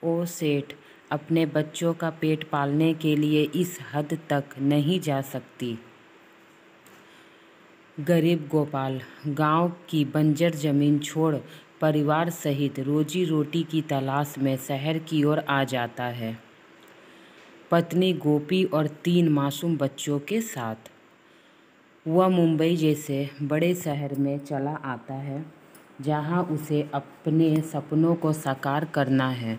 ओ सेठ, अपने बच्चों का पेट पालने के लिए इस हद तक नहीं जा सकती। गरीब गोपाल गांव की बंजर जमीन छोड़ परिवार सहित रोजी रोटी की तलाश में शहर की ओर आ जाता है, पत्नी गोपी और 3 मासूम बच्चों के साथ। वह मुंबई जैसे बड़े शहर में चला आता है, जहां उसे अपने सपनों को साकार करना है।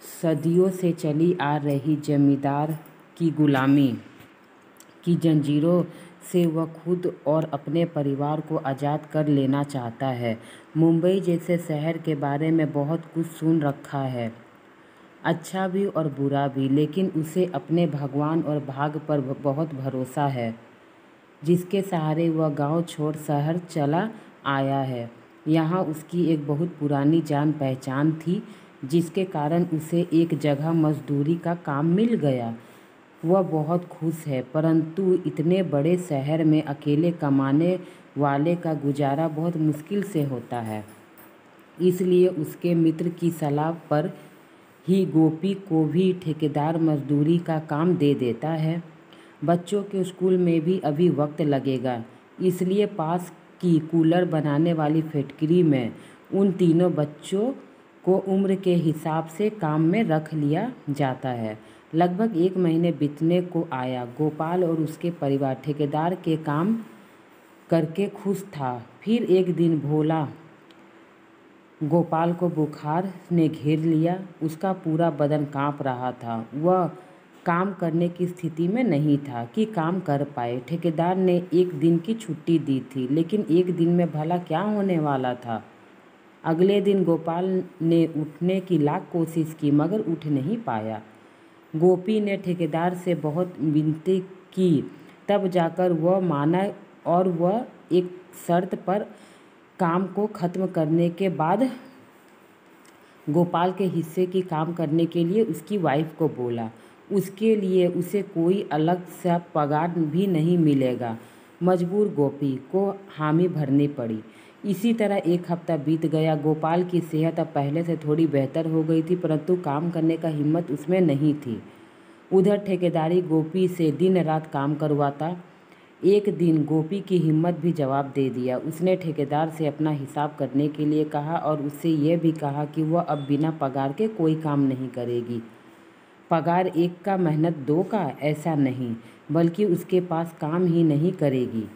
सदियों से चली आ रही जमींदार की गुलामी की जंजीरों से वह खुद और अपने परिवार को आज़ाद कर लेना चाहता है। मुंबई जैसे शहर के बारे में बहुत कुछ सुन रखा है, अच्छा भी और बुरा भी, लेकिन उसे अपने भगवान और भाग्य पर बहुत भरोसा है, जिसके सहारे वह गांव छोड़ शहर चला आया है। यहाँ उसकी एक बहुत पुरानी जान पहचान थी, जिसके कारण उसे एक जगह मजदूरी का काम मिल गया। वह बहुत खुश है, परंतु इतने बड़े शहर में अकेले कमाने वाले का गुजारा बहुत मुश्किल से होता है। इसलिए उसके मित्र की सलाह पर ही गोपी को भी ठेकेदार मजदूरी का काम दे देता है। बच्चों के स्कूल में भी अभी वक्त लगेगा, इसलिए पास की कूलर बनाने वाली फैक्ट्री में उन तीनों बच्चों को उम्र के हिसाब से काम में रख लिया जाता है। लगभग 1 महीने बीतने को आया। गोपाल और उसके परिवार ठेकेदार के काम करके खुश था। फिर एक दिन भोला गोपाल को बुखार ने घेर लिया। उसका पूरा बदन कांप रहा था। वह काम करने की स्थिति में नहीं था कि काम कर पाए। ठेकेदार ने 1 दिन की छुट्टी दी थी, लेकिन 1 दिन में भला क्या होने वाला था। अगले दिन गोपाल ने उठने की लाख कोशिश की, मगर उठ नहीं पाया। गोपी ने ठेकेदार से बहुत विनती की, तब जाकर वह माना और वह एक शर्त पर काम को ख़त्म करने के बाद गोपाल के हिस्से की काम करने के लिए उसकी वाइफ को बोला। उसके लिए उसे कोई अलग सा पगार भी नहीं मिलेगा। मजबूर गोपी को हामी भरनी पड़ी। इसी तरह 1 हफ्ता बीत गया। गोपाल की सेहत अब पहले से थोड़ी बेहतर हो गई थी, परंतु काम करने का हिम्मत उसमें नहीं थी। उधर ठेकेदारी गोपी से दिन रात काम करवाता। एक दिन गोपी की हिम्मत भी जवाब दे दिया। उसने ठेकेदार से अपना हिसाब करने के लिए कहा और उससे यह भी कहा कि वह अब बिना पगार के कोई काम नहीं करेगी। पगार 1 का, मेहनत 2 का, ऐसा नहीं, बल्कि उसके पास काम ही नहीं करेगी।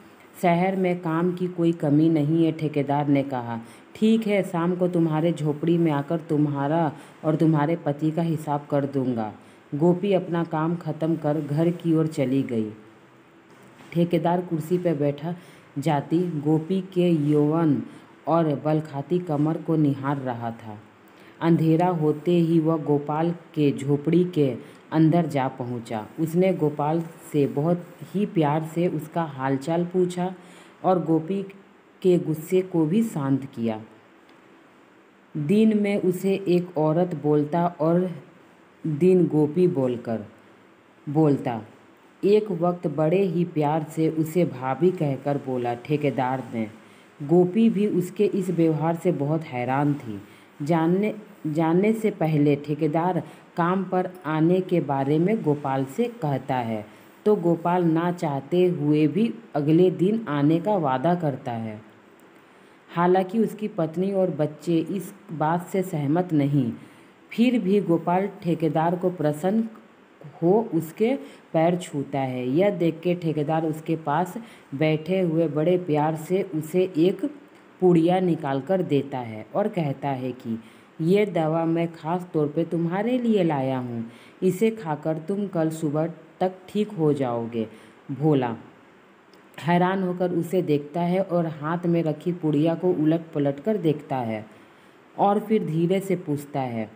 शहर में काम की कोई कमी नहीं है, ठेकेदार ने कहा। ठीक है, शाम को तुम्हारे झोपड़ी में आकर तुम्हारा और तुम्हारे पति का हिसाब कर दूंगा। गोपी अपना काम खत्म कर घर की ओर चली गई। ठेकेदार कुर्सी पर बैठा जाती गोपी के यौवन और बलखाती कमर को निहार रहा था। अंधेरा होते ही वह गोपाल के झोपड़ी के अंदर जा पहुंचा। उसने गोपाल से बहुत ही प्यार से उसका हालचाल पूछा और गोपी के गुस्से को भी शांत किया। दिन में उसे एक औरत बोलता और दिन गोपी बोलकर बोलता। एक वक्त बड़े ही प्यार से उसे भाभी कहकर बोला ठेकेदार ने। गोपी भी उसके इस व्यवहार से बहुत हैरान थी। जानने से पहले ठेकेदार काम पर आने के बारे में गोपाल से कहता है, तो गोपाल ना चाहते हुए भी अगले दिन आने का वादा करता है। हालांकि उसकी पत्नी और बच्चे इस बात से सहमत नहीं, फिर भी गोपाल ठेकेदार को प्रसन्न हो उसके पैर छूता है। यह देख के ठेकेदार उसके पास बैठे हुए बड़े प्यार से उसे एक पुड़िया निकाल कर देता है और कहता है कि ये दवा मैं खास तौर पे तुम्हारे लिए लाया हूँ। इसे खाकर तुम कल सुबह तक ठीक हो जाओगे। भोला हैरान होकर उसे देखता है और हाथ में रखी पुड़िया को उलट पलट कर देखता है और फिर धीरे से पूछता है,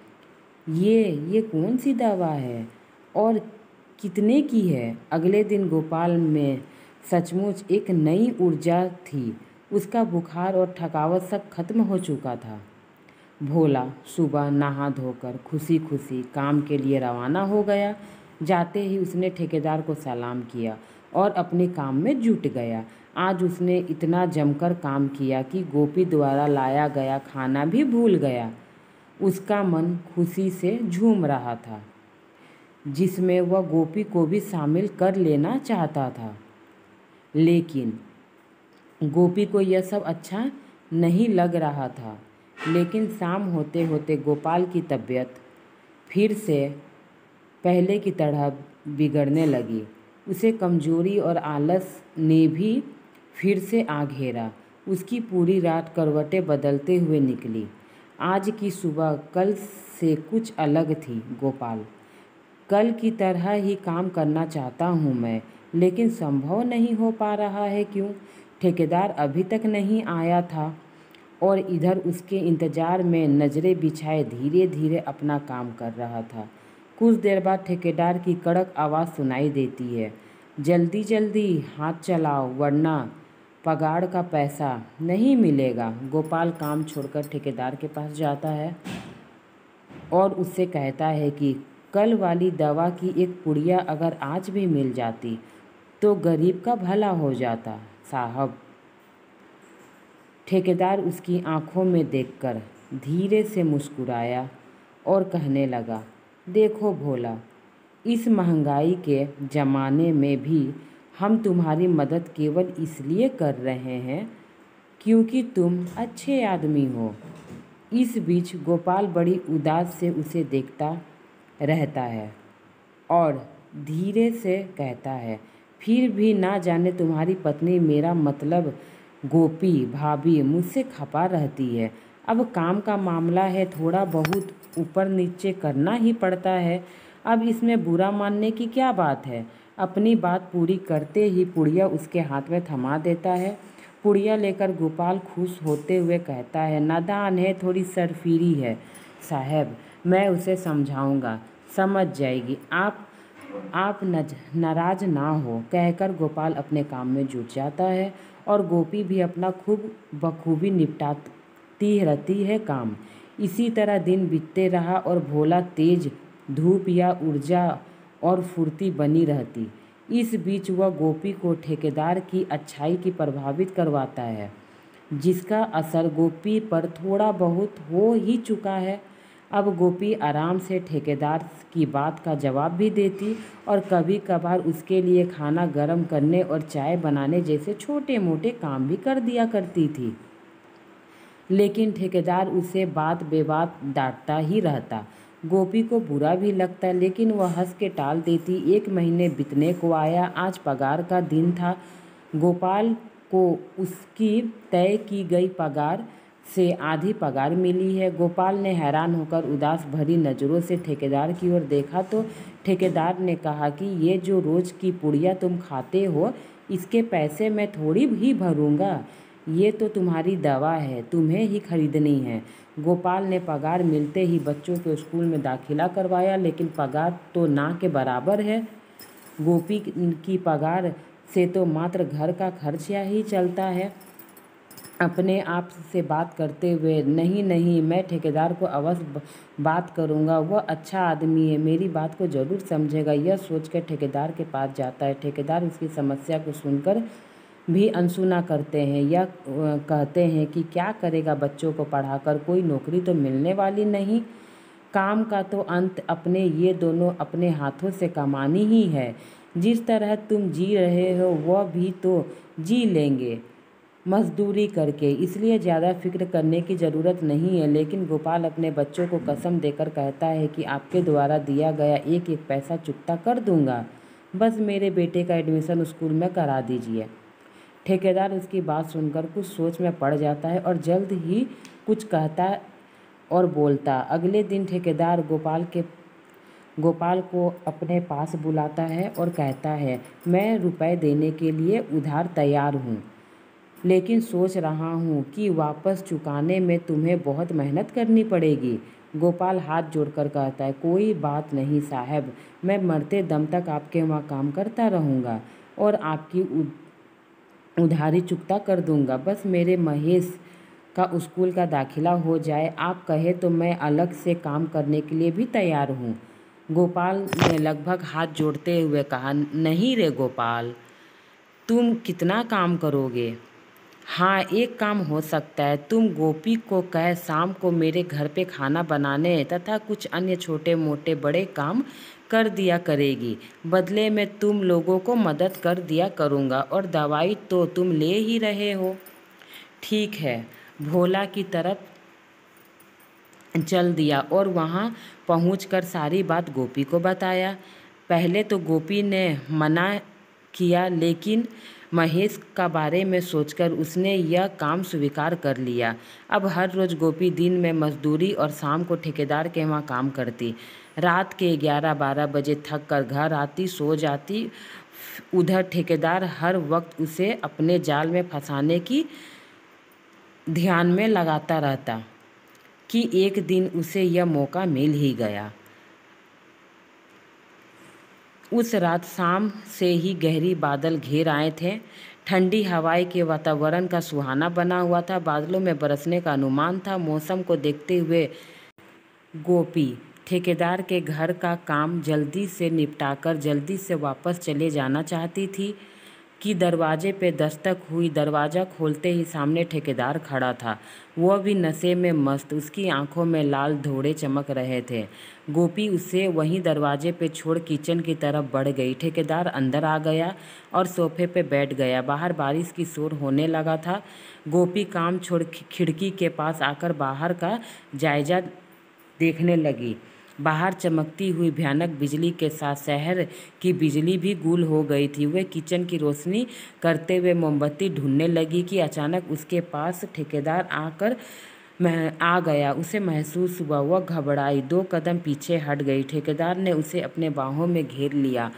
ये कौन सी दवा है और कितने की है। अगले दिन गोपाल में सचमुच एक नई ऊर्जा थी। उसका बुखार और थकावट सब खत्म हो चुका था। भोला सुबह नहा धोकर खुशी खुशी काम के लिए रवाना हो गया। जाते ही उसने ठेकेदार को सलाम किया और अपने काम में जुट गया। आज उसने इतना जमकर काम किया कि गोपी द्वारा लाया गया खाना भी भूल गया। उसका मन खुशी से झूम रहा था, जिसमें वह गोपी को भी शामिल कर लेना चाहता था। लेकिन गोपी को यह सब अच्छा नहीं लग रहा था। लेकिन शाम होते होते गोपाल की तबीयत फिर से पहले की तरह बिगड़ने लगी। उसे कमजोरी और आलस ने भी फिर से आ घेरा। उसकी पूरी रात करवटें बदलते हुए निकली। आज की सुबह कल से कुछ अलग थी। गोपाल, कल की तरह ही काम करना चाहता हूँ मैं, लेकिन संभव नहीं हो पा रहा है। क्यों? ठेकेदार अभी तक नहीं आया था और इधर उसके इंतजार में नज़रें बिछाए धीरे धीरे अपना काम कर रहा था। कुछ देर बाद ठेकेदार की कड़क आवाज़ सुनाई देती है, जल्दी जल्दी हाथ चलाओ वरना पगार का पैसा नहीं मिलेगा। गोपाल काम छोड़कर ठेकेदार के पास जाता है और उससे कहता है कि कल वाली दवा की एक पुड़िया अगर आज भी मिल जाती तो गरीब का भला हो जाता साहब। ठेकेदार उसकी आंखों में देखकर धीरे से मुस्कुराया और कहने लगा, देखो भोला, इस महंगाई के ज़माने में भी हम तुम्हारी मदद केवल इसलिए कर रहे हैं क्योंकि तुम अच्छे आदमी हो। इस बीच गोपाल बड़ी उदास से उसे देखता रहता है और धीरे से कहता है, फिर भी ना जाने तुम्हारी पत्नी, मेरा मतलब गोपी भाभी, मुझसे खपा रहती है। अब काम का मामला है, थोड़ा बहुत ऊपर नीचे करना ही पड़ता है। अब इसमें बुरा मानने की क्या बात है? अपनी बात पूरी करते ही पुड़िया उसके हाथ में थमा देता है। पुड़िया लेकर गोपाल खुश होते हुए कहता है, नादान है, थोड़ी सरफिरी है साहब, मैं उसे समझाऊंगा, समझ जाएगी। आप नाराज ना हो। कहकर गोपाल अपने काम में जुट जाता है और गोपी भी अपना खूब बखूबी निपटाती रहती है काम। इसी तरह दिन बीतते रहा और भोला तेज धूप या ऊर्जा और फुर्ती बनी रहती। इस बीच वह गोपी को ठेकेदार की अच्छाई की प्रभावित करवाता है, जिसका असर गोपी पर थोड़ा बहुत हो ही चुका है। अब गोपी आराम से ठेकेदार की बात का जवाब भी देती और कभी कभार उसके लिए खाना गर्म करने और चाय बनाने जैसे छोटे मोटे काम भी कर दिया करती थी। लेकिन ठेकेदार उसे बात बेबात डांटता ही रहता। गोपी को बुरा भी लगता, लेकिन वह हंस के टाल देती। 1 महीने बीतने को आया। आज पगार का दिन था। गोपाल को उसकी तय की गई पगार से आधी पगार मिली है। गोपाल ने हैरान होकर उदास भरी नज़रों से ठेकेदार की ओर देखा तो ठेकेदार ने कहा कि ये जो रोज़ की पुड़िया तुम खाते हो, इसके पैसे मैं थोड़ी ही भरूंगा। ये तो तुम्हारी दवा है, तुम्हें ही खरीदनी है। गोपाल ने पगार मिलते ही बच्चों को स्कूल में दाखिला करवाया, लेकिन पगार तो ना के बराबर है। गोपी की पगार से तो मात्र घर का खर्चा ही चलता है। अपने आप से बात करते हुए, नहीं नहीं, मैं ठेकेदार को अवश्य बात करूंगा, वह अच्छा आदमी है, मेरी बात को ज़रूर समझेगा। यह सोचकर ठेकेदार के पास जाता है। ठेकेदार उसकी समस्या को सुनकर भी अनसुना करते हैं या कहते हैं कि क्या करेगा, बच्चों को पढ़ाकर कोई नौकरी तो मिलने वाली नहीं। काम का तो अंत अपने ये दोनों अपने हाथों से कमानी ही है। जिस तरह तुम जी रहे हो वह भी तो जी लेंगे मजदूरी करके, इसलिए ज़्यादा फिक्र करने की ज़रूरत नहीं है। लेकिन गोपाल अपने बच्चों को कसम देकर कहता है कि आपके द्वारा दिया गया एक एक पैसा चुकता कर दूंगा, बस मेरे बेटे का एडमिशन स्कूल में करा दीजिए। ठेकेदार उसकी बात सुनकर कुछ सोच में पड़ जाता है और जल्द ही कुछ कहता और बोलता। अगले दिन ठेकेदार गोपाल को अपने पास बुलाता है और कहता है, मैं रुपए देने के लिए उधार तैयार हूँ, लेकिन सोच रहा हूँ कि वापस चुकाने में तुम्हें बहुत मेहनत करनी पड़ेगी। गोपाल हाथ जोड़कर कहता है, कोई बात नहीं साहब, मैं मरते दम तक आपके वहाँ काम करता रहूँगा और आपकी उधारी चुकता कर दूंगा। बस मेरे महेश का स्कूल का दाखिला हो जाए, आप कहे तो मैं अलग से काम करने के लिए भी तैयार हूँ। गोपाल ने लगभग हाथ जोड़ते हुए कहा, नहीं रे गोपाल, तुम कितना काम करोगे? हाँ, एक काम हो सकता है। तुम गोपी को कह शाम को मेरे घर पे खाना बनाने तथा कुछ अन्य छोटे मोटे बड़े काम कर दिया करेगी। बदले में तुम लोगों को मदद कर दिया करूँगा और दवाई तो तुम ले ही रहे हो। ठीक है। भोला की तरफ चल दिया और वहाँ पहुँचकर सारी बात गोपी को बताया। पहले तो गोपी ने मना किया, लेकिन महेश का बारे में सोचकर उसने यह काम स्वीकार कर लिया। अब हर रोज़ गोपी दिन में मजदूरी और शाम को ठेकेदार के वहाँ काम करती। रात के 11-12 बजे थक कर घर आती, सो जाती। उधर ठेकेदार हर वक्त उसे अपने जाल में फंसाने की ध्यान में लगाता रहता कि एक दिन उसे यह मौका मिल ही गया। उस रात शाम से ही गहरी बादल घेर आए थे। ठंडी हवाएं के वातावरण का सुहाना बना हुआ था। बादलों में बरसने का अनुमान था। मौसम को देखते हुए गोपी ठेकेदार के घर का काम जल्दी से निपटाकर जल्दी से वापस चले जाना चाहती थी कि दरवाजे पे दस्तक हुई। दरवाज़ा खोलते ही सामने ठेकेदार खड़ा था। वह भी नशे में मस्त, उसकी आंखों में लाल धोड़े चमक रहे थे। गोपी उसे वहीं दरवाजे पे छोड़ किचन की तरफ बढ़ गई। ठेकेदार अंदर आ गया और सोफे पे बैठ गया। बाहर बारिश की शोर होने लगा था। गोपी काम छोड़ खिड़की के पास आकर बाहर का जायजा देखने लगी। बाहर चमकती हुई भयानक बिजली के साथ शहर की बिजली भी गुल हो गई थी। वह किचन की रोशनी करते हुए मोमबत्ती ढूंढने लगी कि अचानक उसके पास ठेकेदार आ गया। उसे महसूस हुआ। वह घबराई, 2 कदम पीछे हट गई। ठेकेदार ने उसे अपने बाहों में घेर लिया।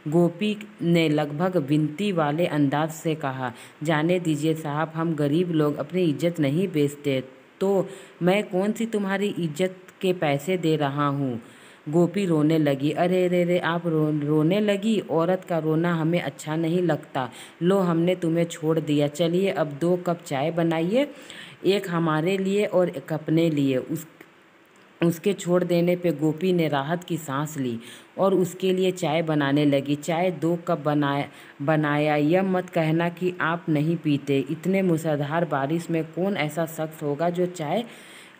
गोपी ने लगभग विनती वाले अंदाज से कहा, जाने दीजिए साहब, हम गरीब लोग अपनी इज्जत नहीं बेचते, तो मैं कौन सी तुम्हारी इज्जत के पैसे दे रहा हूँ। गोपी रोने लगी। अरे रे रे, आप रोने लगी? औरत का रोना हमें अच्छा नहीं लगता। लो, हमने तुम्हें छोड़ दिया। चलिए अब 2 कप चाय बनाइए, एक हमारे लिए और एक अपने लिए। उसके छोड़ देने पे गोपी ने राहत की सांस ली और उसके लिए चाय बनाने लगी। चाय 2 कप बनाया। यह मत कहना कि आप नहीं पीते। इतने मूसलाधार बारिश में कौन ऐसा शख्स होगा जो चाय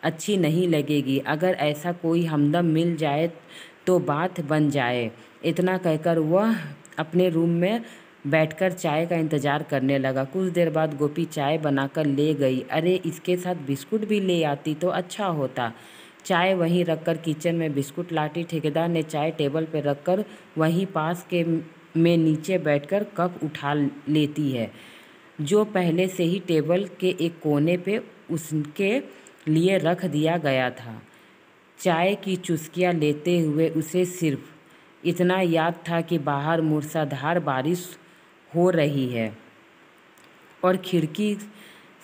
अच्छी नहीं लगेगी। अगर ऐसा कोई हमदम मिल जाए तो बात बन जाए। इतना कहकर वह अपने रूम में बैठकर चाय का इंतज़ार करने लगा। कुछ देर बाद गोपी चाय बनाकर ले गई। अरे, इसके साथ बिस्कुट भी ले आती तो अच्छा होता। चाय वहीं रखकर किचन में बिस्कुट लाती। ठेकेदार ने चाय टेबल पर रखकर वहीं पास के में नीचे बैठकर कप उठा लेती है, जो पहले से ही टेबल के एक कोने पे उसके लिए रख दिया गया था। चाय की चुस्कियाँ लेते हुए उसे सिर्फ इतना याद था कि बाहर मूसलाधार बारिश हो रही है और खिड़की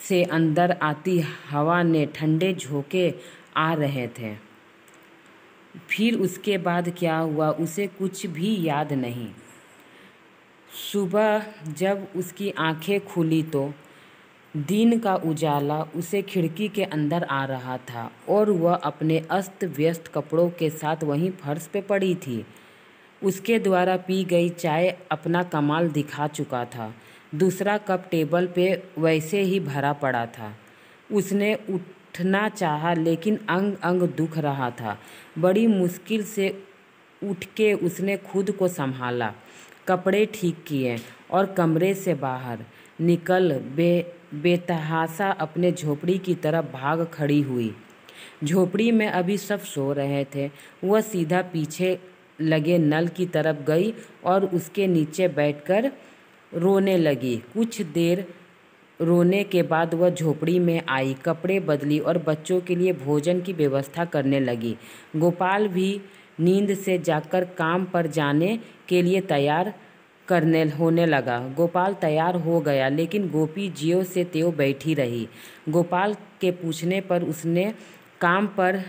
से अंदर आती हवा ने ठंडे झोंके आ रहे थे। फिर उसके बाद क्या हुआ उसे कुछ भी याद नहीं। सुबह जब उसकी आंखें खुली तो दिन का उजाला उसे खिड़की के अंदर आ रहा था और वह अपने अस्त व्यस्त कपड़ों के साथ वहीं फर्श पे पड़ी थी। उसके द्वारा पी गई चाय अपना कमाल दिखा चुका था। दूसरा कप टेबल पे वैसे ही भरा पड़ा था। उसने उठना चाहा, लेकिन अंग अंग दुख रहा था। बड़ी मुश्किल से उठ के उसने खुद को संभाला, कपड़े ठीक किए और कमरे से बाहर निकल बेतहाशा अपने झोपड़ी की तरफ भाग खड़ी हुई। झोपड़ी में अभी सब सो रहे थे। वह सीधा पीछे लगे नल की तरफ गई और उसके नीचे बैठकर रोने लगी। कुछ देर रोने के बाद वह झोपड़ी में आई, कपड़े बदली और बच्चों के लिए भोजन की व्यवस्था करने लगी। गोपाल भी नींद से जागकर काम पर जाने के लिए तैयार होने लगा। गोपाल तैयार हो गया, लेकिन गोपी ज्यों से त्यों बैठी रही। गोपाल के पूछने पर उसने काम पर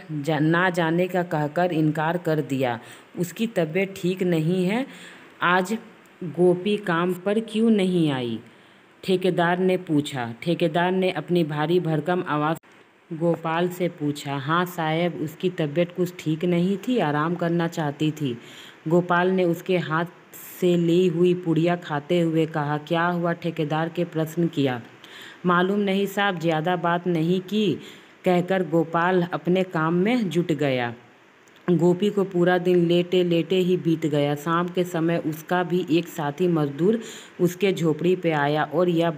ना जाने का कहकर इनकार कर दिया। उसकी तबीयत ठीक नहीं है। आज गोपी काम पर क्यों नहीं आई? ठेकेदार ने पूछा। ठेकेदार ने अपनी भारी भरकम आवाज़ गोपाल से पूछा। हाँ साहब, उसकी तबीयत कुछ ठीक नहीं थी, आराम करना चाहती थी। गोपाल ने उसके हाथ से ली हुई पुड़िया खाते हुए कहा। क्या हुआ? ठेकेदार के प्रश्न किया। मालूम नहीं साहब, ज़्यादा बात नहीं की, कहकर गोपाल अपने काम में जुट गया। गोपी को पूरा दिन लेटे लेटे ही बीत गया। शाम के समय उसका भी एक साथी मजदूर उसके झोपड़ी पे आया और यह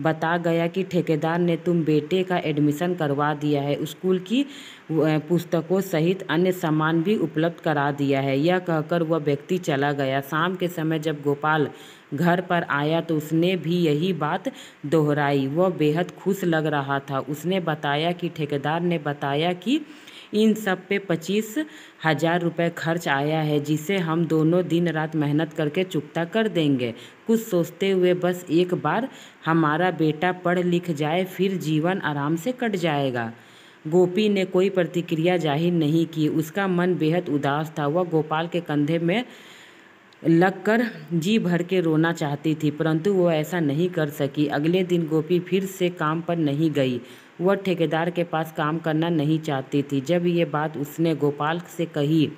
बता गया कि ठेकेदार ने तुम बेटे का एडमिशन करवा दिया है, स्कूल की पुस्तकों सहित अन्य सामान भी उपलब्ध करा दिया है। यह कहकर वह व्यक्ति चला गया। शाम के समय जब गोपाल घर पर आया तो उसने भी यही बात दोहराई। वह बेहद खुश लग रहा था। उसने बताया कि ठेकेदार ने बताया कि इन सब पे 25,000 रुपये खर्च आया है, जिसे हम दोनों दिन रात मेहनत करके चुकता कर देंगे। कुछ सोचते हुए, बस एक बार हमारा बेटा पढ़ लिख जाए, फिर जीवन आराम से कट जाएगा। गोपी ने कोई प्रतिक्रिया जाहिर नहीं की। उसका मन बेहद उदास था। वह गोपाल के कंधे में लगकर जी भर के रोना चाहती थी, परंतु वह ऐसा नहीं कर सकी। अगले दिन गोपी फिर से काम पर नहीं गई। वह ठेकेदार के पास काम करना नहीं चाहती थी। जब ये बात उसने गोपाल से कही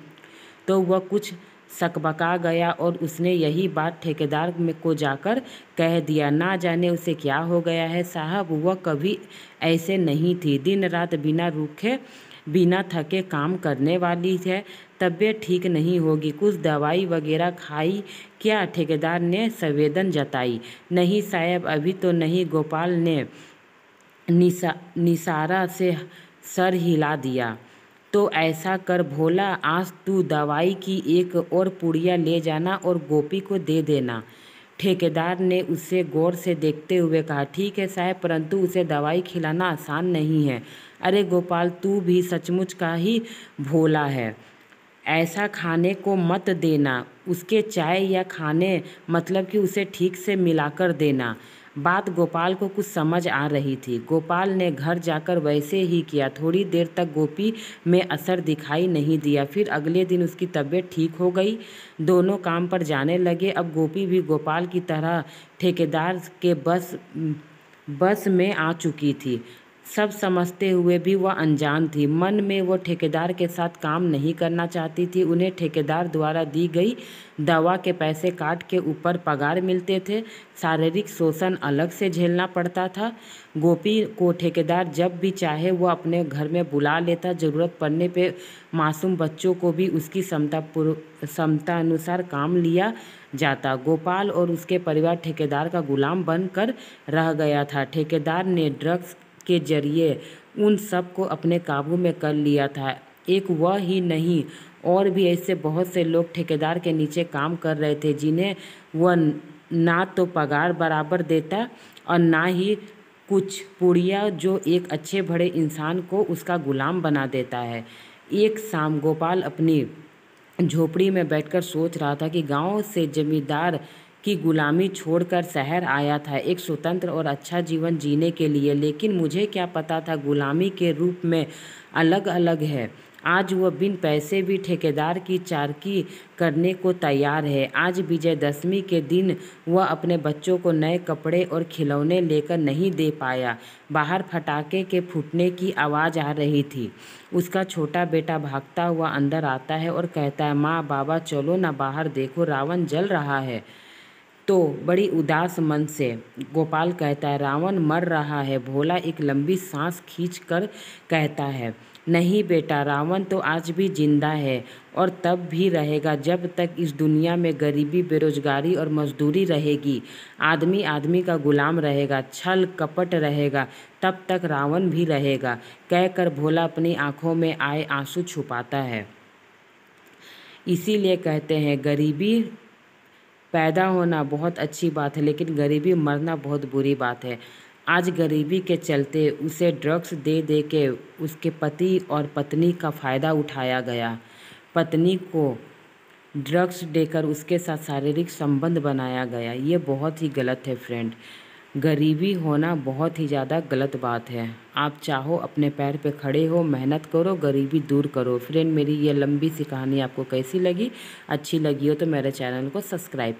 तो वह कुछ सकबका गया और उसने यही बात ठेकेदार को जाकर कह दिया। ना जाने उसे क्या हो गया है साहब, वह कभी ऐसे नहीं थी। दिन रात बिना रुके बिना थके काम करने वाली है। तबीयत ठीक नहीं होगी, कुछ दवाई वगैरह खाई क्या? ठेकेदार ने संवेदन जताई। नहीं साहब, अभी तो नहीं, गोपाल ने निसारा से सर हिला दिया। तो ऐसा कर भोला, आज तू दवाई की एक और पुड़िया ले जाना और गोपी को दे देना। ठेकेदार ने उसे गौर से देखते हुए कहा। ठीक है साहब, परंतु उसे दवाई खिलाना आसान नहीं है। अरे गोपाल, तू भी सचमुच का ही भोला है। ऐसा खाने को मत देना, उसके चाय या खाने मतलब कि उसे ठीक से मिलाकर देना। बात गोपाल को कुछ समझ आ रही थी। गोपाल ने घर जाकर वैसे ही किया। थोड़ी देर तक गोपी में असर दिखाई नहीं दिया, फिर अगले दिन उसकी तबीयत ठीक हो गई। दोनों काम पर जाने लगे। अब गोपी भी गोपाल की तरह ठेकेदार के बस में आ चुकी थी। सब समझते हुए भी वह अनजान थी। मन में वो ठेकेदार के साथ काम नहीं करना चाहती थी। उन्हें ठेकेदार द्वारा दी गई दवा के पैसे काट के ऊपर पगार मिलते थे। शारीरिक शोषण अलग से झेलना पड़ता था। गोपी को ठेकेदार जब भी चाहे वो अपने घर में बुला लेता। ज़रूरत पड़ने पे मासूम बच्चों को भी उसकी क्षमता अनुसार काम लिया जाता। गोपाल और उसके परिवार ठेकेदार का गुलाम बनकर रह गया था। ठेकेदार ने ड्रग्स के जरिए उन सब को अपने काबू में कर लिया था। एक वह ही नहीं, और भी ऐसे बहुत से लोग ठेकेदार के नीचे काम कर रहे थे, जिन्हें वह ना तो पगार बराबर देता और ना ही कुछ पुड़िया, जो एक अच्छे बड़े इंसान को उसका गुलाम बना देता है। एक शाम गोपाल अपनी झोपड़ी में बैठकर सोच रहा था कि गांव से जमींदार की गुलामी छोड़कर शहर आया था एक स्वतंत्र और अच्छा जीवन जीने के लिए। लेकिन मुझे क्या पता था गुलामी के रूप में अलग अलग है। आज वह बिन पैसे भी ठेकेदार की चारकी करने को तैयार है। आज विजयदशमी के दिन वह अपने बच्चों को नए कपड़े और खिलौने लेकर नहीं दे पाया। बाहर पटाखे के फूटने की आवाज़ आ रही थी। उसका छोटा बेटा भागता हुआ अंदर आता है और कहता है, माँ बाबा चलो ना बाहर देखो, रावण जल रहा है। तो बड़ी उदास मन से गोपाल कहता है, रावण मर रहा है। भोला एक लंबी सांस खींचकर कहता है, नहीं बेटा, रावण तो आज भी जिंदा है और तब भी रहेगा जब तक इस दुनिया में गरीबी, बेरोजगारी और मजदूरी रहेगी। आदमी आदमी का गुलाम रहेगा, छल कपट रहेगा, तब तक रावण भी रहेगा। कहकर भोला अपनी आंखों में आए आंसू छुपाता है। इसीलिए कहते हैं गरीबी पैदा होना बहुत अच्छी बात है, लेकिन गरीबी मरना बहुत बुरी बात है। आज गरीबी के चलते उसे ड्रग्स दे दे के उसके पति और पत्नी का फ़ायदा उठाया गया। पत्नी को ड्रग्स देकर उसके साथ शारीरिक संबंध बनाया गया। ये बहुत ही गलत है फ्रेंड। गरीबी होना बहुत ही ज़्यादा गलत बात है। आप चाहो अपने पैर पे खड़े हो, मेहनत करो, गरीबी दूर करो। फ्रेंड, मेरी ये लंबी सी कहानी आपको कैसी लगी? अच्छी लगी हो तो मेरे चैनल को सब्सक्राइब